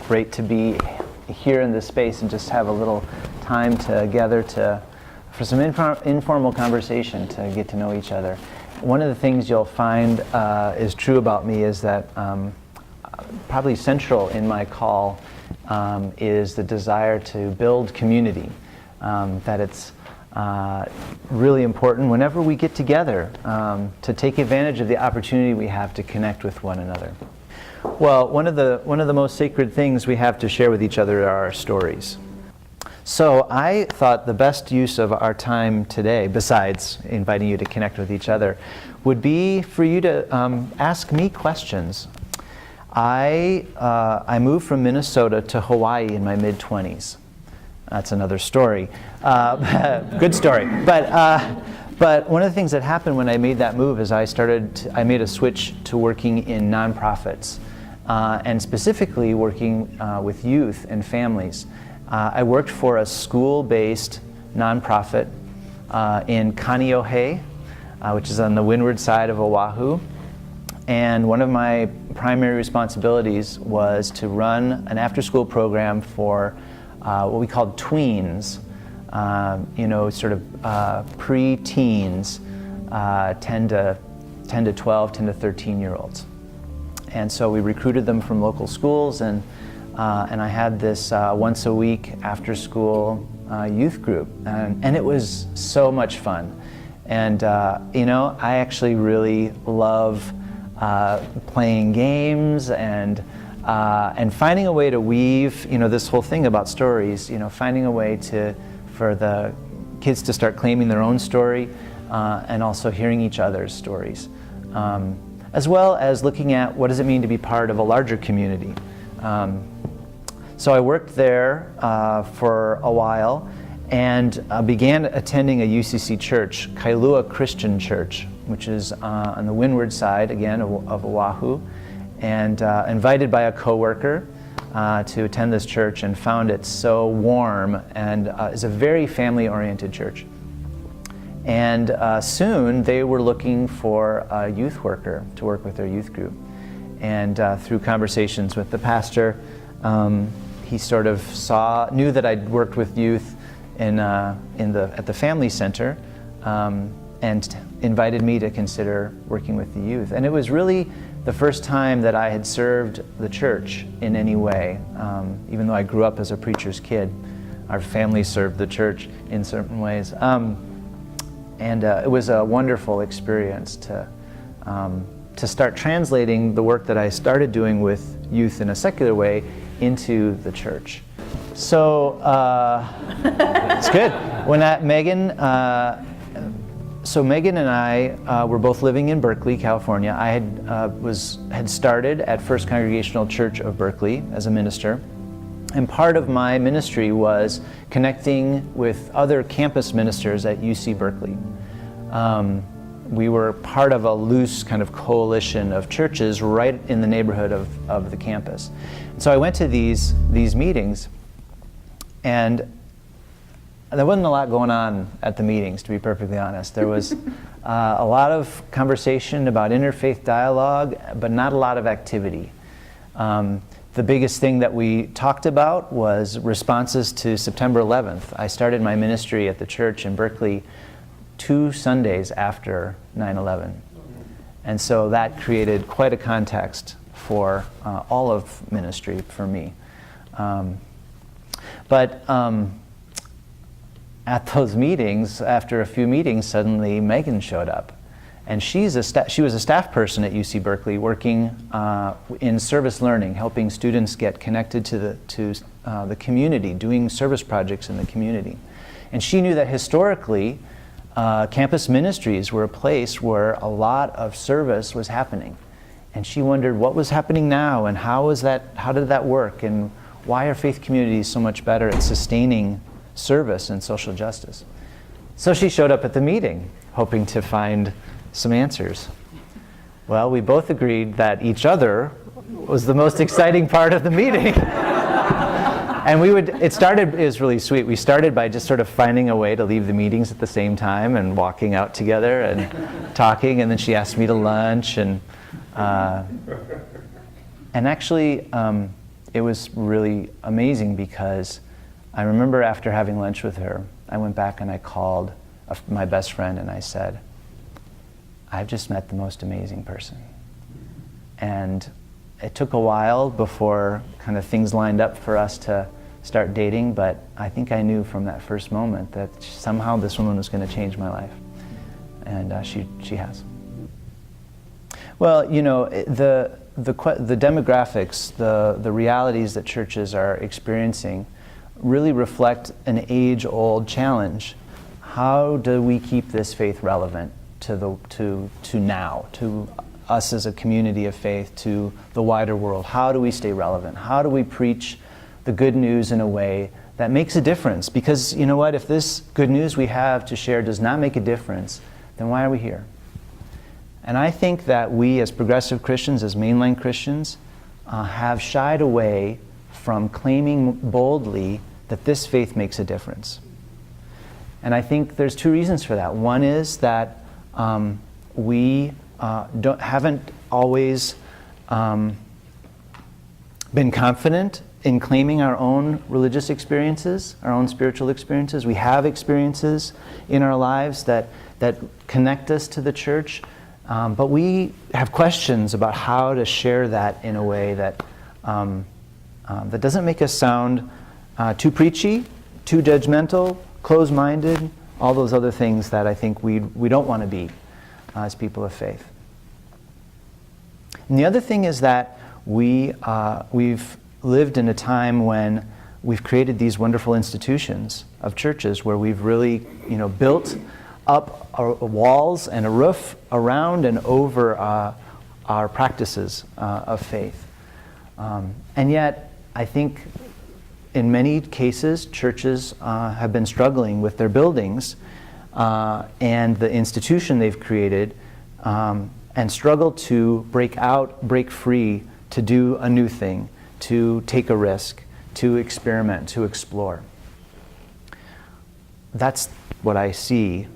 great to be here in this space and just have a little time together for some informal conversation to get to know each other. One of the things you'll find is true about me is that probably central in my call is the desire to build community. That it's really important whenever we get together to take advantage of the opportunity we have to connect with one another. Well, one of the most sacred things we have to share with each other are our stories. So I thought the best use of our time today, besides inviting you to connect with each other, would be for you to ask me questions. I moved from Minnesota to Hawaii in my mid-20s. That's another story. Good story. But one of the things that happened when I made that move is I made a switch to working in nonprofits, and specifically working with youth and families. I worked for a school-based nonprofit in Kaneohe, which is on the windward side of Oahu. And one of my primary responsibilities was to run an after-school program for what we called tweens, sort of pre-teens, 10 to 12, 10 to 13-year-olds. And so we recruited them from local schools, and I had this once a week after-school youth group, and it was so much fun. And I actually really love playing games and finding a way to weave, this whole thing about stories. Finding a way for the kids to start claiming their own story, and also hearing each other's stories, as well as looking at what does it mean to be part of a larger community. So I worked there for a while and began attending a UCC church, Kailua Christian Church, which is on the windward side, again, of Oahu, and invited by a coworker to attend this church, and found it so warm, and is a very family-oriented church. And soon they were looking for a youth worker to work with their youth group. And through conversations with the pastor, he sort of knew that I'd worked with youth at the family center, and invited me to consider working with the youth. And it was really the first time that I had served the church in any way. Even though I grew up as a preacher's kid, our family served the church in certain ways. And it was a wonderful experience to start translating the work that I started doing with youth in a secular way into the church. So it's good. When Megan and I were both living in Berkeley, California. I had started at First Congregational Church of Berkeley as a minister, and part of my ministry was connecting with other campus ministers at UC Berkeley. We were part of a loose kind of coalition of churches right in the neighborhood of the campus. And so I went to these meetings, and there wasn't a lot going on at the meetings, to be perfectly honest. There was a lot of conversation about interfaith dialogue, but not a lot of activity. The biggest thing that we talked about was responses to September 11th. I started my ministry at the church in Berkeley 2 Sundays after 9/11. And so that created quite a context for all of ministry for me. But at those meetings, after a few meetings, suddenly Megan showed up. And she was a staff person at UC Berkeley, working in service learning, helping students get connected to the community, doing service projects in the community. And she knew that historically, campus ministries were a place where a lot of service was happening. And she wondered what was happening now, and how did that work, and why are faith communities so much better at sustaining service and social justice? So she showed up at the meeting, hoping to find some answers. Well, we both agreed that each other was the most exciting part of the meeting. And it was really sweet. We started by just sort of finding a way to leave the meetings at the same time and walking out together and talking, and then she asked me to lunch, and actually it was really amazing because I remember after having lunch with her, I went back and I called my best friend and I said, I've just met the most amazing person. And it took a while before kind of things lined up for us to start dating, but I think I knew from that first moment that somehow this woman was going to change my life. And she has. Well, you know, the demographics, the realities that churches are experiencing really reflect an age-old challenge. How do we keep this faith relevant to now, to us as a community of faith, to the wider world? How do we stay relevant? How do we preach the good news in a way that makes a difference? Because you know what, if this good news we have to share does not make a difference, then why are we here? And I think that we as progressive Christians, as mainline Christians, have shied away from claiming boldly that this faith makes a difference. And I think there's two reasons for that. One is that we haven't always been confident in claiming our own religious experiences, our own spiritual experiences. We have experiences in our lives that connect us to the church, but we have questions about how to share that in a way that that doesn't make us sound too preachy, too judgmental, closed-minded, all those other things that I think we don't want to be as people of faith. And the other thing is that we've lived in a time when we've created these wonderful institutions of churches where we've really, built up our walls and a roof around and over our practices of faith. And yet, I think in many cases, churches have been struggling with their buildings and the institution they've created and struggle to break free, to do a new thing, to take a risk, to experiment, to explore. That's what I see.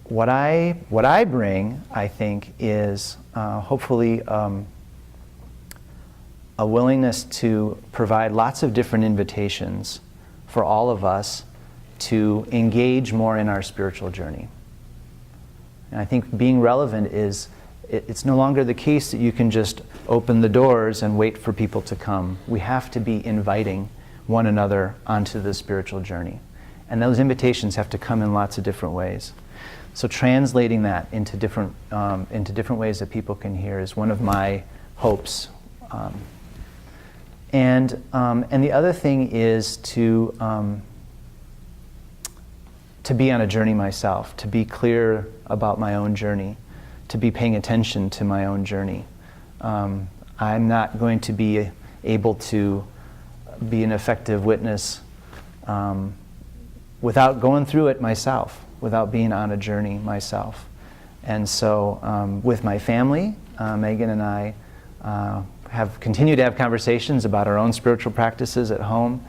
What I bring, I think, is hopefully a willingness to provide lots of different invitations for all of us to engage more in our spiritual journey. And I think being relevant it's no longer the case that you can just open the doors and wait for people to come. We have to be inviting one another onto the spiritual journey. And those invitations have to come in lots of different ways. So translating that into different ways that people can hear is one of my hopes. And the other thing is to be on a journey myself, to be clear about my own journey, to be paying attention to my own journey. I'm not going to be able to be an effective witness without going through it myself, without being on a journey myself. And so with my family, Megan and I have continued to have conversations about our own spiritual practices at home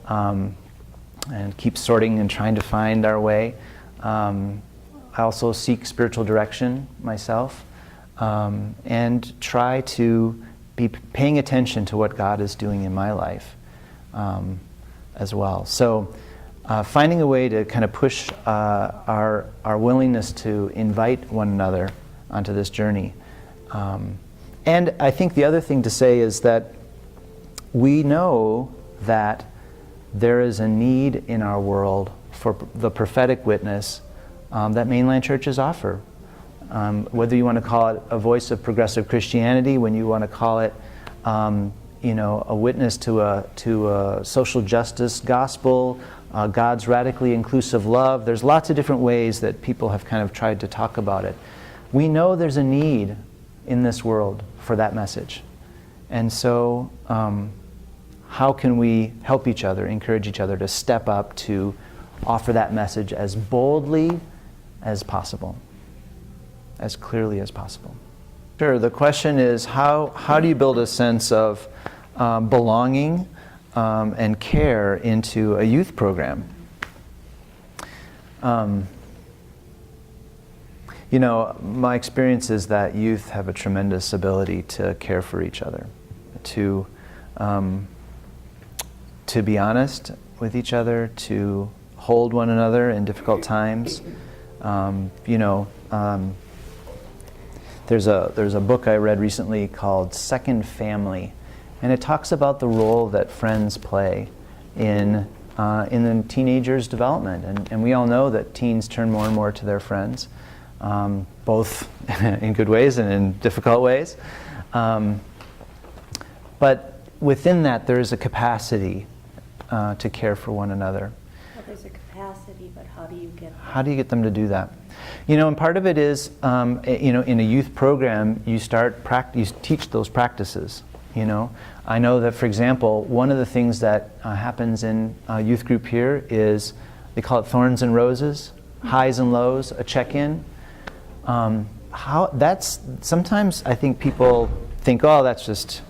and keep sorting and trying to find our way. I also seek spiritual direction myself and try to be paying attention to what God is doing in my life as well. So finding a way to kind of push our willingness to invite one another onto this journey. And I think the other thing to say is that we know that there is a need in our world for the prophetic witness that mainline churches offer. Whether you want to call it a voice of progressive Christianity, when you want to call it, a witness to a social justice gospel, God's radically inclusive love. There's lots of different ways that people have kind of tried to talk about it. We know there's a need in this world for that message. And so how can we help each other, encourage each other to step up to offer that message as boldly as possible, as clearly as possible? Sure, the question is how do you build a sense of belonging and care into a youth program? My experience is that youth have a tremendous ability to care for each other, to to be honest with each other, to hold one another in difficult times. There's a book I read recently called Second Family, and it talks about the role that friends play in the teenager's development. And we all know that teens turn more and more to their friends, both in good ways and in difficult ways. But within that, there is a capacity to care for one another. Well, there's a capacity, but how do you get them? How do you get them to do that? And part of it is, in a youth program, you teach those practices. I know that, for example, one of the things that happens in a youth group here is, they call it thorns and roses, highs and lows, a check-in. Sometimes I think people think, oh, that's just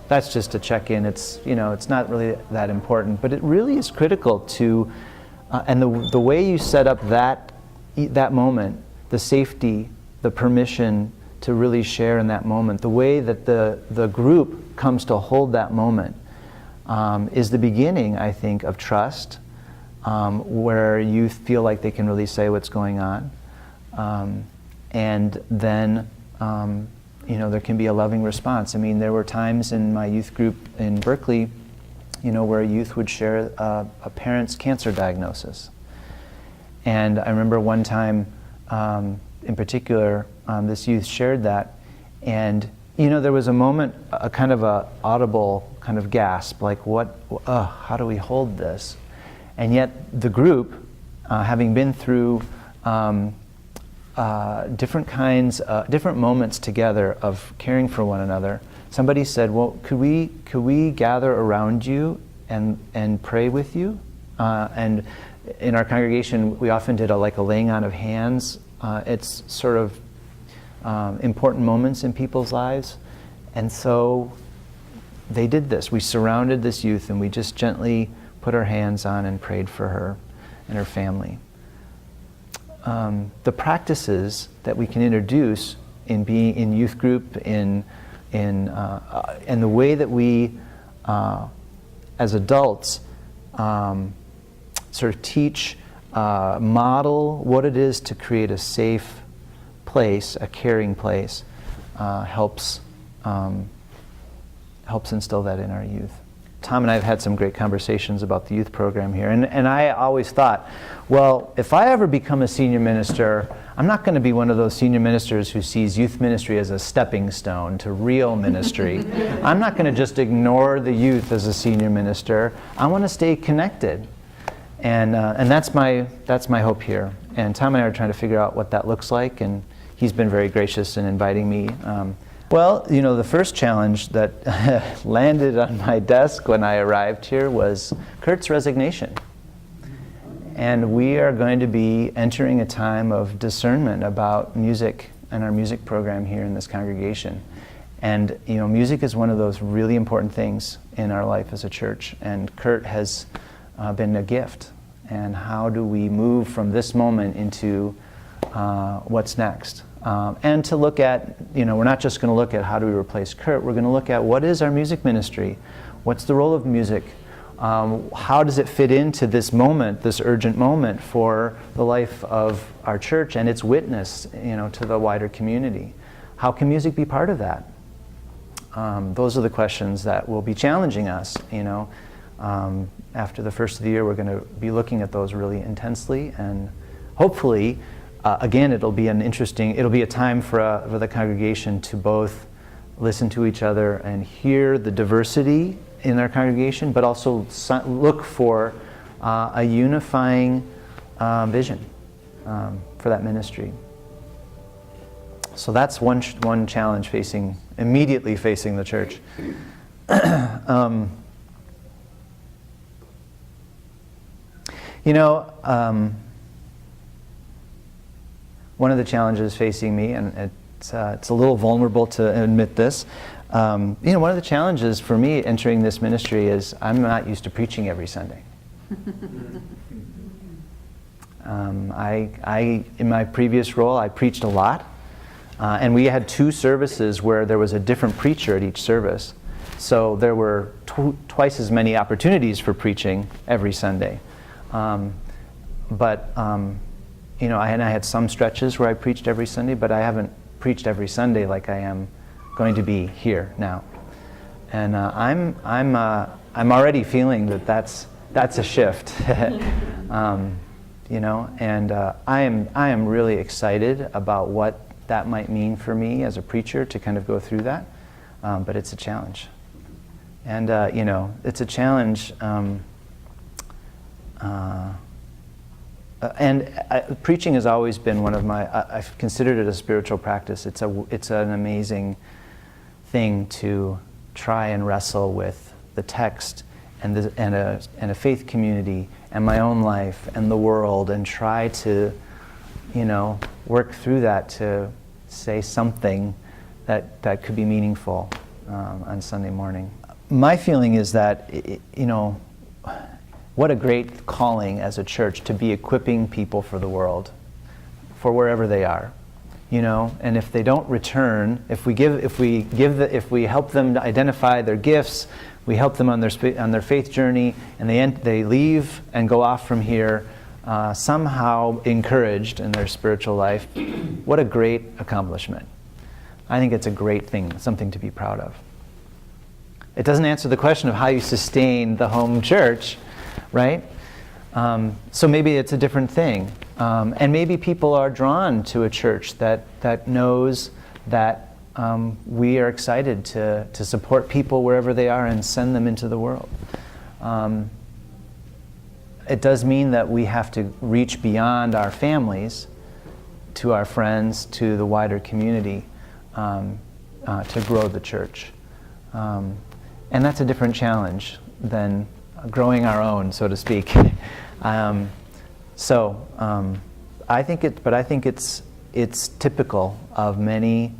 a check-in. It's not really that important, but it really is critical to, and the way you set up that moment, the safety, the permission to really share in that moment, the way that the group comes to hold that moment, is the beginning, I think, of trust, where you feel like they can really say what's going on, and then there can be a loving response. I mean, there were times in my youth group in Berkeley, where a youth would share a parent's cancer diagnosis. And I remember one time, in particular, this youth shared that, and there was a moment, a kind of a audible kind of gasp, like, how do we hold this? And yet the group, having been through different moments together of caring for one another, somebody said, well, could we gather around you and pray with you? And in our congregation, we often did a laying on of hands. It's sort of important moments in people's lives. And so they did this. We surrounded this youth and we just gently put our hands on and prayed for her and her family. The practices that we can introduce in being in youth group, and the way that we, as adults, sort of teach, model what it is to create a safe place, a caring place, helps instill that in our youth. Tom and I have had some great conversations about the youth program here, and I always thought, well, if I ever become a senior minister, I'm not going to be one of those senior ministers who sees youth ministry as a stepping stone to real ministry. I'm not going to just ignore the youth as a senior minister. I want to stay connected, and that's my hope here. And Tom and I are trying to figure out what that looks like, and he's been very gracious in inviting me. Well, the first challenge that landed on my desk when I arrived here was Kurt's resignation. And we are going to be entering a time of discernment about music and our music program here in this congregation. And, music is one of those really important things in our life as a church. And Kurt has been a gift. And how do we move from this moment into what's next? And to look at, we're not just going to look at how do we replace Kurt, we're going to look at what is our music ministry? What's the role of music? How does it fit into this moment, this urgent moment for the life of our church and its witness, to the wider community? How can music be part of that? Those are the questions that will be challenging us, After the first of the year, we're going to be looking at those really intensely, and hopefully, again, it'll be a time for the congregation to both listen to each other and hear the diversity in our congregation, but also look for a unifying vision for that ministry. So that's one challenge immediately facing the church. One of the challenges facing me, and it's a little vulnerable to admit this, one of the challenges for me entering this ministry is I'm not used to preaching every Sunday. In my previous role, I preached a lot, and we had 2 services where there was a different preacher at each service. So there were twice as many opportunities for preaching every Sunday. But I had some stretches where I preached every Sunday, but I haven't preached every Sunday like I am going to be here now. And I'm already feeling that's a shift. And I am really excited about what that might mean for me as a preacher to kind of go through that. But it's a challenge. And it's a challenge. Preaching has always been one of my. I've considered it a spiritual practice. It's an amazing thing to try and wrestle with the text and a faith community and my own life and the world, and try to, work through that to say something that could be meaningful on Sunday morning. My feeling is that, what a great calling as a church to be equipping people for the world, for wherever they are, And if they don't return, if we help them to identify their gifts, we help them on their faith journey, and they leave and go off from here somehow encouraged in their spiritual life. What a great accomplishment! I think it's a great thing, something to be proud of. It doesn't answer the question of how you sustain the home church, right? So maybe it's a different thing. And maybe people are drawn to a church that knows that we are excited to support people wherever they are and send them into the world. It does mean that we have to reach beyond our families to our friends, to the wider community, to grow the church. And that's a different challenge than growing our own, so to speak. I think it's typical of many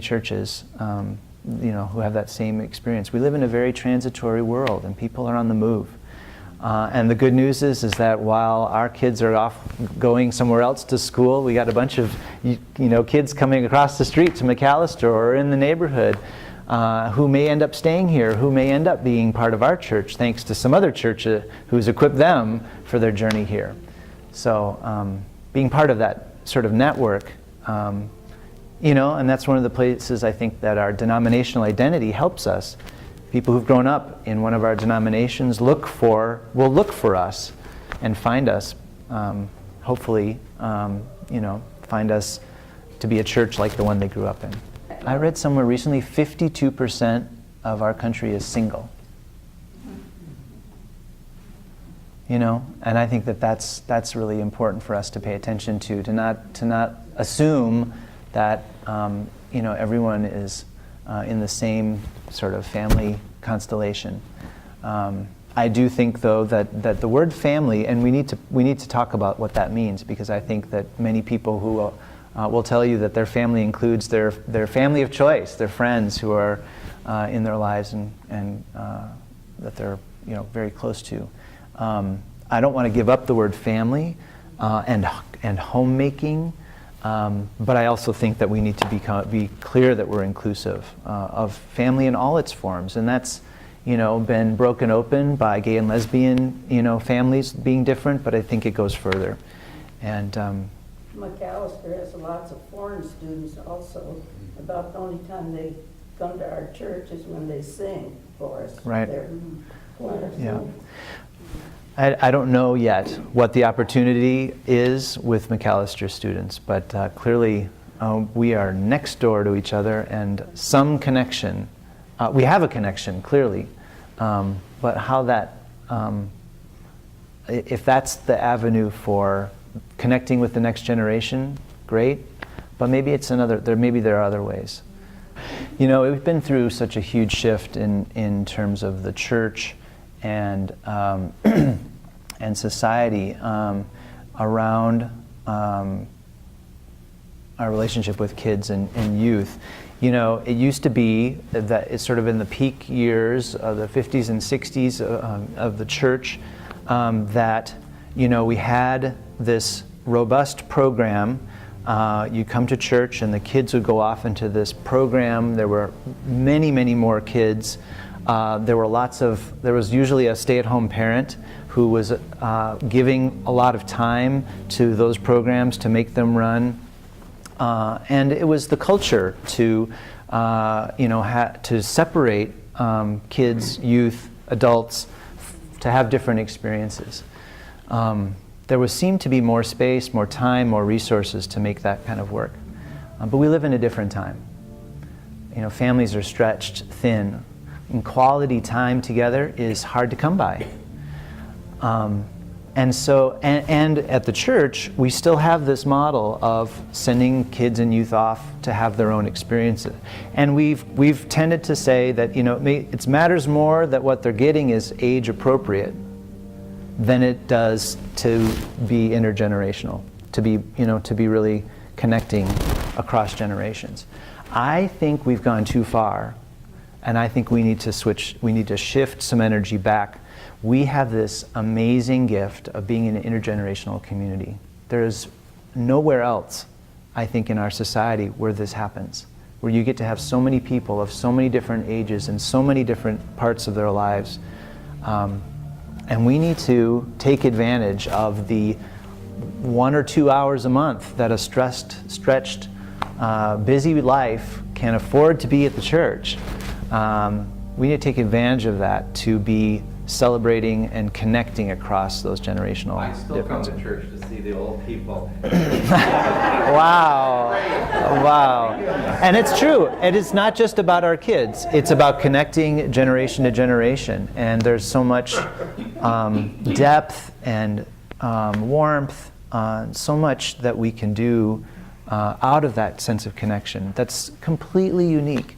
churches, who have that same experience. We live in a very transitory world, and people are on the move. And the good news is that while our kids are off going somewhere else to school, we got a bunch of kids coming across the street to McAllister or in the neighborhood who may end up staying here, who may end up being part of our church thanks to some other church who's equipped them for their journey here. So being part of that sort of network, and that's one of the places I think that our denominational identity helps us. People who've grown up in one of our denominations will look for us and find us, hopefully, find us to be a church like the one they grew up in. I read somewhere recently 52% of our country is single. And I think that's really important for us to pay attention to not assume that everyone is in the same sort of family constellation. I do think, though, that the word family, and we need to talk about what that means, because I think that many people who will tell you that their family includes their family of choice, their friends who are in their lives and that they're very clear to. I don't want to give up the word family and homemaking, but I also think that we need to be clear that we're inclusive of family in all its forms, and that's been broken open by gay and lesbian families being different, but I think it goes further. And McAllister has lots of foreign students also. About the only time they come to our church is when they sing for us. Right. Yeah. I don't know yet what the opportunity is with McAllister students, but clearly we are next door to each other, and some connection. We have a connection, clearly, but how that, if that's the avenue for connecting with the next generation, great, but maybe there are other ways. We've been through such a huge shift in terms of the church and and society around our relationship with kids and youth. It used to be that it's sort of in the peak years of the 50s and 60s of the church that we had this robust program You come to church and the kids would go off into this program. There were many, many more kids. There was usually a stay-at-home parent who was giving a lot of time to those programs to make them run. And it was the culture to, to separate kids, youth, adults, to have different experiences. There seemed to be more space, more time, more resources to make that kind of work. But we live in a different time. Families are stretched thin, and quality time together is hard to come by. And at the church, we still have this model of sending kids and youth off to have their own experiences. And we've tended to say that it matters more that what they're getting is age appropriate than it does to be intergenerational, to be really connecting across generations. I think we've gone too far, and I think we need to shift some energy back. We have this amazing gift of being an intergenerational community. There's nowhere else, I think, in our society where this happens, where you get to have so many people of so many different ages and so many different parts of their lives. And we need to take advantage of the 1 or 2 hours a month that a stretched, busy life can afford to be at the church. We need to take advantage of that to be celebrating and connecting across those generational I still differences. come to church to see the old people. Wow. Wow. And it's true. It is not just about our kids. It's about connecting generation to generation. And there's so much depth and warmth, so much that we can do out of that sense of connection that's completely unique.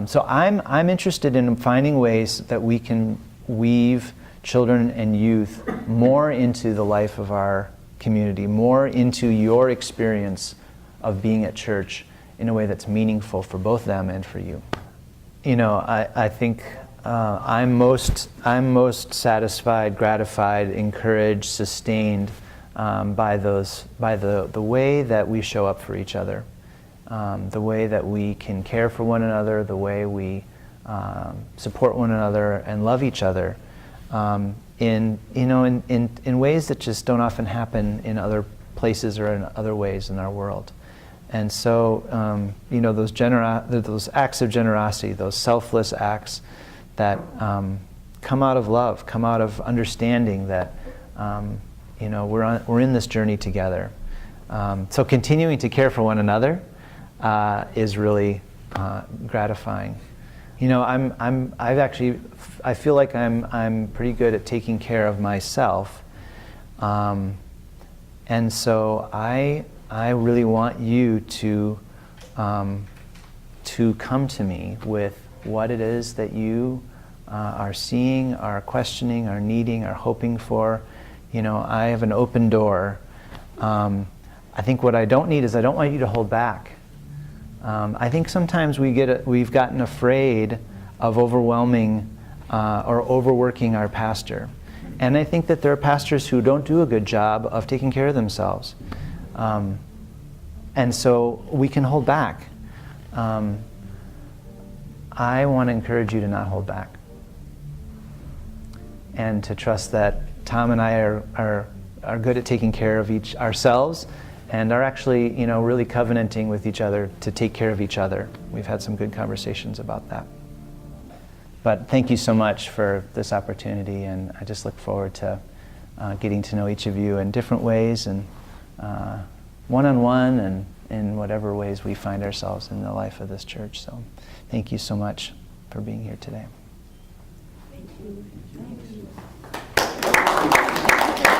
So I'm interested in finding ways that we can weave children and youth more into the life of our community, more into your experience of being at church in a way that's meaningful for both them and for you. I think I'm most satisfied, gratified, encouraged, sustained by the way that we show up for each other, the way that we can care for one another, the way we support one another and love each other in ways that just don't often happen in other places or in other ways in our world. And so those acts of generosity, those selfless acts that come out of love, come out of understanding that we're in this journey together. So continuing to care for one another is really gratifying. I feel like I'm pretty good at taking care of myself, and so I really want you to come to me with what it is that you are seeing, are questioning, are needing, are hoping for. I have an open door. I think what I don't need is I don't want you to hold back. I think sometimes we've gotten afraid of overwhelming or overworking our pastor. And I think that there are pastors who don't do a good job of taking care of themselves. And so we can hold back. I want to encourage you to not hold back. And to trust that Tom and I are good at taking care of ourselves and are actually, really covenanting with each other to take care of each other. We've had some good conversations about that. But thank you so much for this opportunity, and I just look forward to getting to know each of you in different ways, and one-on-one, and in whatever ways we find ourselves in the life of this church. So thank you so much for being here today. Thank you.